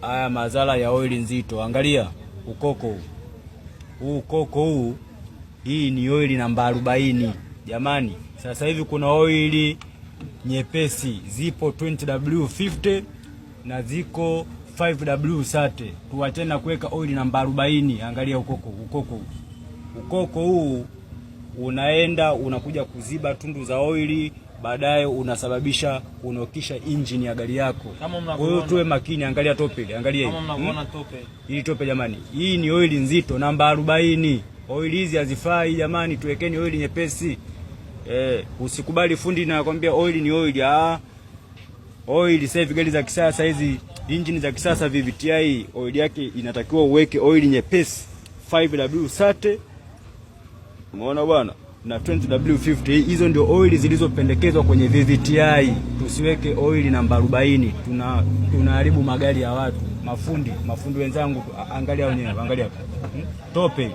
Haya madhara ya oili nzito. Angalia ukoko huu. Hii ni oili namba 40 jamani. Sasa hivi kuna oili nyepesi zipo 20W50 na ziko 5W30. Tuachane na kuweka oili namba 40. Angalia ukoko huu unakuja kuziba tundu za oili, baadaye unasababisha kunokisha injini ya gari yako. Kwa hiyo tuwe makini. Angalia tope, angalia hii. Kama mnaona tope. Hii tope jamani. Hii ni oili nzito namba 40. Oili hizi hazifai jamani, tuwekeni oili nyepesi. Usikubali fundi na nakwambia oili ni oili. Oili sasa hivi gari za kisasa hizi, injini za kisasa VVTi, oili yake inatakiwa uweke oili nyepesi 5W30. Umeona bwana? Na 20W50. Hizo ndio oili zilizopendekezwa kwenye VVTi. Tusiweke oili namba 40. Tunaharibu magari ya watu. Mafundi wenzangu, angalia wenyewe, angalia tope.